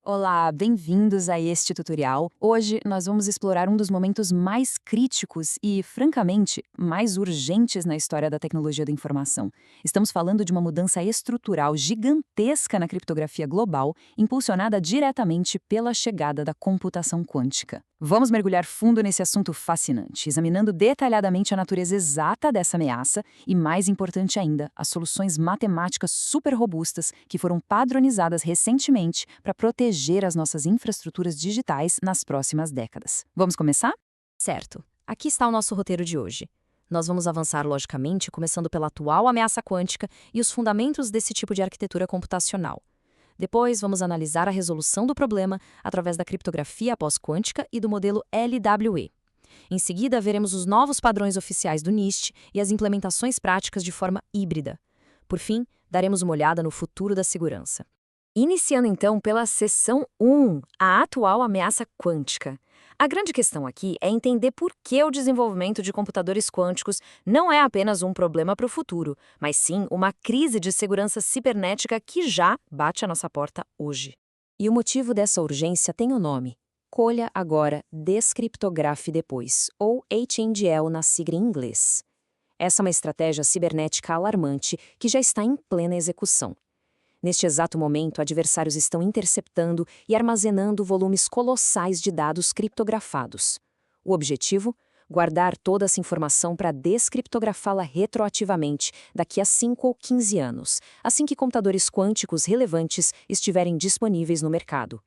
Olá, bem-vindos a este tutorial. Hoje nós vamos explorar um dos momentos mais críticos e, francamente, mais urgentes na história da tecnologia da informação. Estamos falando de uma mudança estrutural gigantesca na criptografia global, impulsionada diretamente pela chegada da computação quântica. Vamos mergulhar fundo nesse assunto fascinante, examinando detalhadamente a natureza exata dessa ameaça e, mais importante ainda, as soluções matemáticas super robustas que foram padronizadas recentemente para proteger as nossas infraestruturas digitais nas próximas décadas. Vamos começar? Certo. Aqui está o nosso roteiro de hoje. Nós vamos avançar logicamente, começando pela atual ameaça quântica e os fundamentos desse tipo de arquitetura computacional. Depois, vamos analisar a resolução do problema através da criptografia pós-quântica e do modelo LWE. Em seguida, veremos os novos padrões oficiais do NIST e as implementações práticas de forma híbrida. Por fim, daremos uma olhada no futuro da segurança. Iniciando então pela seção 1, a atual ameaça quântica. A grande questão aqui é entender por que o desenvolvimento de computadores quânticos não é apenas um problema para o futuro, mas sim uma crise de segurança cibernética que já bate à nossa porta hoje. E o motivo dessa urgência tem o nome. Colha agora, descriptografe depois, ou HNDL na sigla em inglês. Essa é uma estratégia cibernética alarmante que já está em plena execução. Neste exato momento, adversários estão interceptando e armazenando volumes colossais de dados criptografados. O objetivo? Guardar toda essa informação para descriptografá-la retroativamente daqui a 5 ou 15 anos, assim que computadores quânticos relevantes estiverem disponíveis no mercado.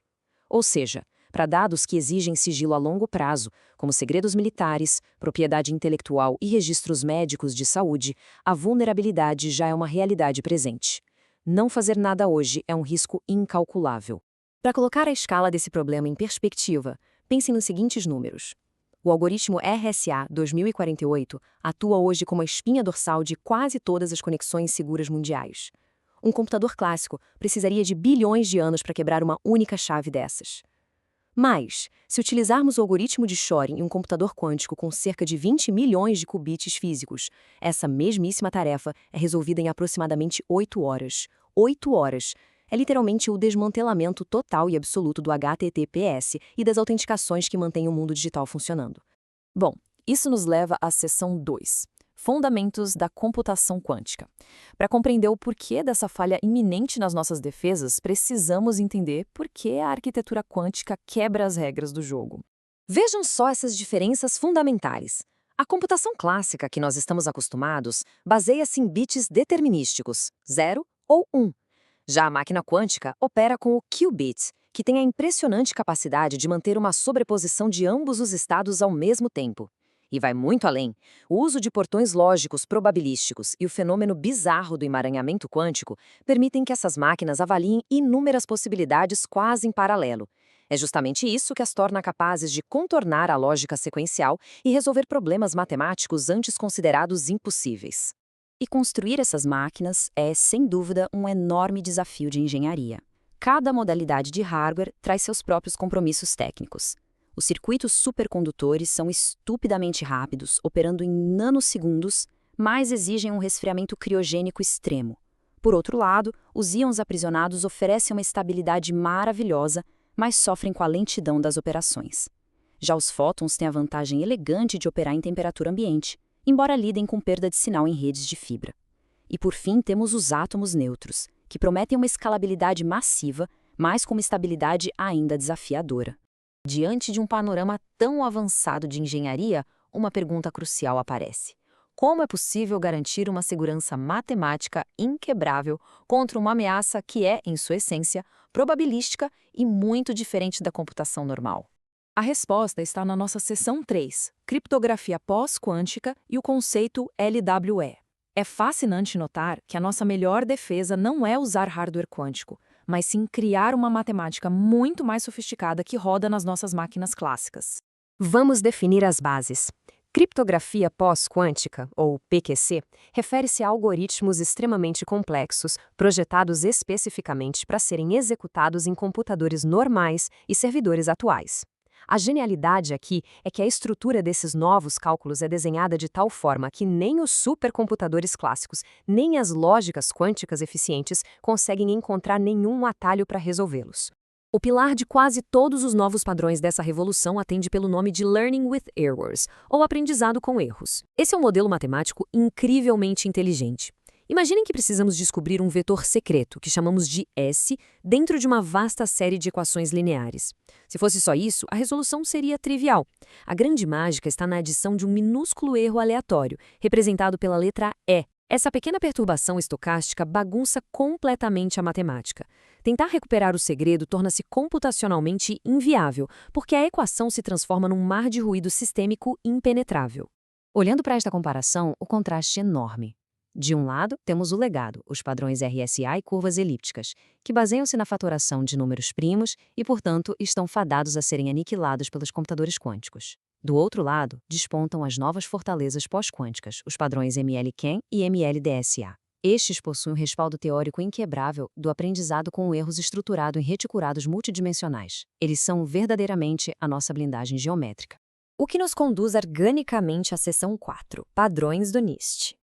Ou seja, para dados que exigem sigilo a longo prazo, como segredos militares, propriedade intelectual e registros médicos de saúde, a vulnerabilidade já é uma realidade presente. Não fazer nada hoje é um risco incalculável. Para colocar a escala desse problema em perspectiva, pense nos seguintes números. O algoritmo RSA 2048 atua hoje como a espinha dorsal de quase todas as conexões seguras mundiais. Um computador clássico precisaria de bilhões de anos para quebrar uma única chave dessas. Mas, se utilizarmos o algoritmo de Shor em um computador quântico com cerca de 20 milhões de qubits físicos, essa mesmíssima tarefa é resolvida em aproximadamente 8 horas. 8 horas! É literalmente o desmantelamento total e absoluto do HTTPS e das autenticações que mantêm o mundo digital funcionando. Bom, isso nos leva à seção 2. Fundamentos da computação quântica. Para compreender o porquê dessa falha iminente nas nossas defesas, precisamos entender por que a arquitetura quântica quebra as regras do jogo. Vejam só essas diferenças fundamentais. A computação clássica que nós estamos acostumados baseia-se em bits determinísticos, 0 ou 1. Já a máquina quântica opera com o qubit, que tem a impressionante capacidade de manter uma sobreposição de ambos os estados ao mesmo tempo. E vai muito além. O uso de portões lógicos probabilísticos e o fenômeno bizarro do emaranhamento quântico permitem que essas máquinas avaliem inúmeras possibilidades quase em paralelo. É justamente isso que as torna capazes de contornar a lógica sequencial e resolver problemas matemáticos antes considerados impossíveis. E construir essas máquinas é, sem dúvida, um enorme desafio de engenharia. Cada modalidade de hardware traz seus próprios compromissos técnicos. Os circuitos supercondutores são estupidamente rápidos, operando em nanosegundos, mas exigem um resfriamento criogênico extremo. Por outro lado, os íons aprisionados oferecem uma estabilidade maravilhosa, mas sofrem com a lentidão das operações. Já os fótons têm a vantagem elegante de operar em temperatura ambiente, embora lidem com perda de sinal em redes de fibra. E por fim temos os átomos neutros, que prometem uma escalabilidade massiva, mas com uma estabilidade ainda desafiadora. Diante de um panorama tão avançado de engenharia, uma pergunta crucial aparece. Como é possível garantir uma segurança matemática inquebrável contra uma ameaça que é, em sua essência, probabilística e muito diferente da computação normal? A resposta está na nossa seção 3, Criptografia pós-quântica e o conceito LWE. É fascinante notar que a nossa melhor defesa não é usar hardware quântico, mas sim criar uma matemática muito mais sofisticada que roda nas nossas máquinas clássicas. Vamos definir as bases. Criptografia pós-quântica, ou PQC, refere-se a algoritmos extremamente complexos, projetados especificamente para serem executados em computadores normais e servidores atuais. A genialidade aqui é que a estrutura desses novos cálculos é desenhada de tal forma que nem os supercomputadores clássicos, nem as lógicas quânticas eficientes conseguem encontrar nenhum atalho para resolvê-los. O pilar de quase todos os novos padrões dessa revolução atende pelo nome de Learning with Errors, ou aprendizado com erros. Esse é um modelo matemático incrivelmente inteligente. Imaginem que precisamos descobrir um vetor secreto, que chamamos de S, dentro de uma vasta série de equações lineares. Se fosse só isso, a resolução seria trivial. A grande mágica está na adição de um minúsculo erro aleatório, representado pela letra E. Essa pequena perturbação estocástica bagunça completamente a matemática. Tentar recuperar o segredo torna-se computacionalmente inviável, porque a equação se transforma num mar de ruído sistêmico impenetrável. Olhando para esta comparação, o contraste é enorme. De um lado, temos o legado, os padrões RSA e curvas elípticas, que baseiam-se na fatoração de números primos e, portanto, estão fadados a serem aniquilados pelos computadores quânticos. Do outro lado, despontam as novas fortalezas pós-quânticas, os padrões ML-Ken e ML-DSA. Estes possuem um respaldo teórico inquebrável do aprendizado com erros estruturado em reticulados multidimensionais. Eles são verdadeiramente a nossa blindagem geométrica. O que nos conduz organicamente à seção 4, Padrões do NIST.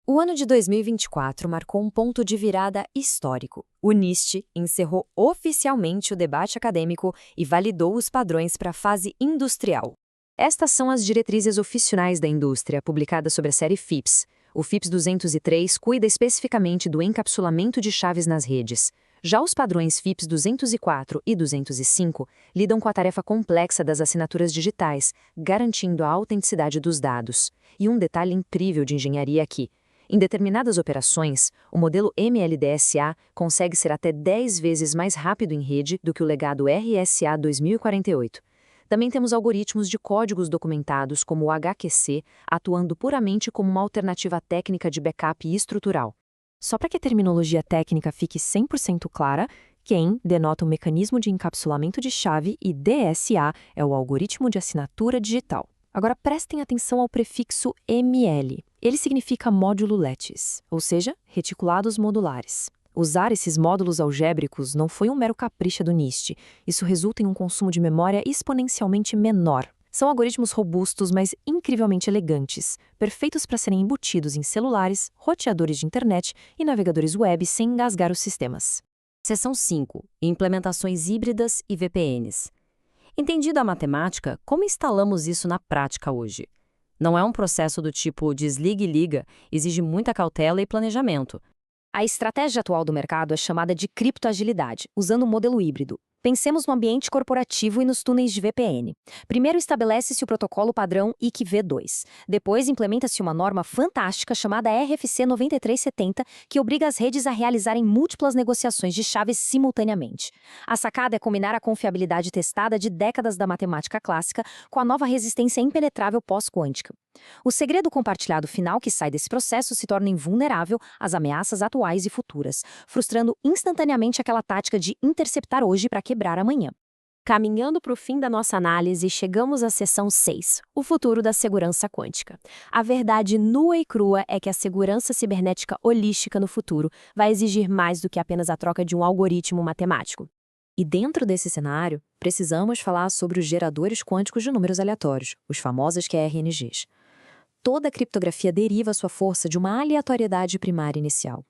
O ano de 2024 marcou um ponto de virada histórico. O NIST encerrou oficialmente o debate acadêmico e validou os padrões para a fase industrial. Estas são as diretrizes oficiais da indústria, publicadas sobre a série FIPS. O FIPS 203 cuida especificamente do encapsulamento de chaves nas redes. Já os padrões FIPS 204 e 205 lidam com a tarefa complexa das assinaturas digitais, garantindo a autenticidade dos dados. E um detalhe incrível de engenharia aqui. Em determinadas operações, o modelo MLDSA consegue ser até 10 vezes mais rápido em rede do que o legado RSA 2048. Também temos algoritmos de códigos documentados como o HQC, atuando puramente como uma alternativa técnica de backup estrutural. Só para que a terminologia técnica fique 100% clara, QEN denota o mecanismo de encapsulamento de chave e DSA é o algoritmo de assinatura digital. Agora prestem atenção ao prefixo ML. Ele significa módulo lattice, ou seja, reticulados modulares. Usar esses módulos algébricos não foi um mero capricho do NIST. Isso resulta em um consumo de memória exponencialmente menor. São algoritmos robustos, mas incrivelmente elegantes, perfeitos para serem embutidos em celulares, roteadores de internet e navegadores web sem engasgar os sistemas. Seção 5. Implementações híbridas e VPNs. Entendida a matemática, como instalamos isso na prática hoje? Não é um processo do tipo desliga e liga, exige muita cautela e planejamento. A estratégia atual do mercado é chamada de criptoagilidade, usando um modelo híbrido. Pensemos no ambiente corporativo e nos túneis de VPN. Primeiro estabelece-se o protocolo padrão ICV2. Depois implementa-se uma norma fantástica chamada RFC 9370, que obriga as redes a realizarem múltiplas negociações de chaves simultaneamente. A sacada é combinar a confiabilidade testada de décadas da matemática clássica com a nova resistência impenetrável pós-quântica. O segredo compartilhado final que sai desse processo se torna invulnerável às ameaças atuais e futuras, frustrando instantaneamente aquela tática de interceptar hoje para quebrar amanhã. Caminhando para o fim da nossa análise, chegamos à seção 6, o futuro da segurança quântica. A verdade nua e crua é que a segurança cibernética holística no futuro vai exigir mais do que apenas a troca de um algoritmo matemático. E dentro desse cenário, precisamos falar sobre os geradores quânticos de números aleatórios, os famosos QRNGs. Toda criptografia deriva sua força de uma aleatoriedade primária inicial.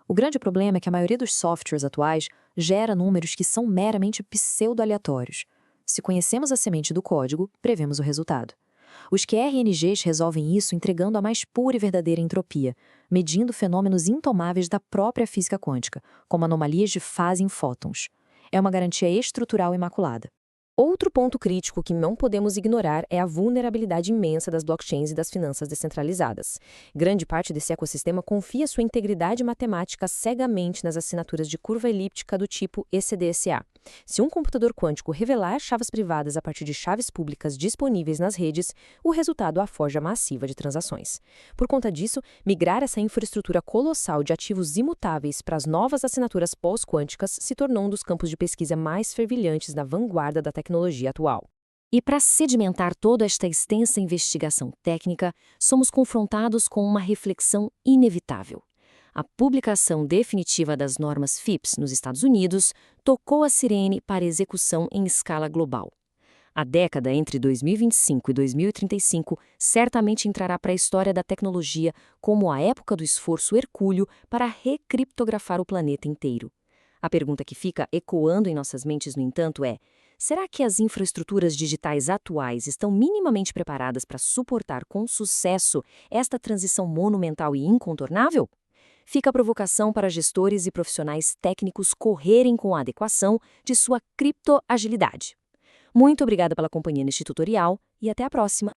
O grande problema é que a maioria dos softwares atuais gera números que são meramente pseudo-aleatórios. Se conhecemos a semente do código, prevemos o resultado. Os QRNGs resolvem isso entregando a mais pura e verdadeira entropia, medindo fenômenos intomáveis da própria física quântica, como anomalias de fase em fótons. É uma garantia estrutural imaculada. Outro ponto crítico que não podemos ignorar é a vulnerabilidade imensa das blockchains e das finanças descentralizadas. Grande parte desse ecossistema confia sua integridade matemática cegamente nas assinaturas de curva elíptica do tipo ECDSA. Se um computador quântico revelar chaves privadas a partir de chaves públicas disponíveis nas redes, o resultado é a forja massiva de transações. Por conta disso, migrar essa infraestrutura colossal de ativos imutáveis para as novas assinaturas pós-quânticas se tornou um dos campos de pesquisa mais fervilhantes na vanguarda da tecnologia atual. E para sedimentar toda esta extensa investigação técnica, somos confrontados com uma reflexão inevitável. A publicação definitiva das normas FIPS nos Estados Unidos tocou a sirene para execução em escala global. A década entre 2025 e 2035 certamente entrará para a história da tecnologia como a época do esforço hercúleo para recriptografar o planeta inteiro. A pergunta que fica ecoando em nossas mentes, no entanto, é: será que as infraestruturas digitais atuais estão minimamente preparadas para suportar com sucesso esta transição monumental e incontornável? Fica a provocação para gestores e profissionais técnicos correrem com a adequação de sua criptoagilidade. Muito obrigada pela companhia neste tutorial e até a próxima!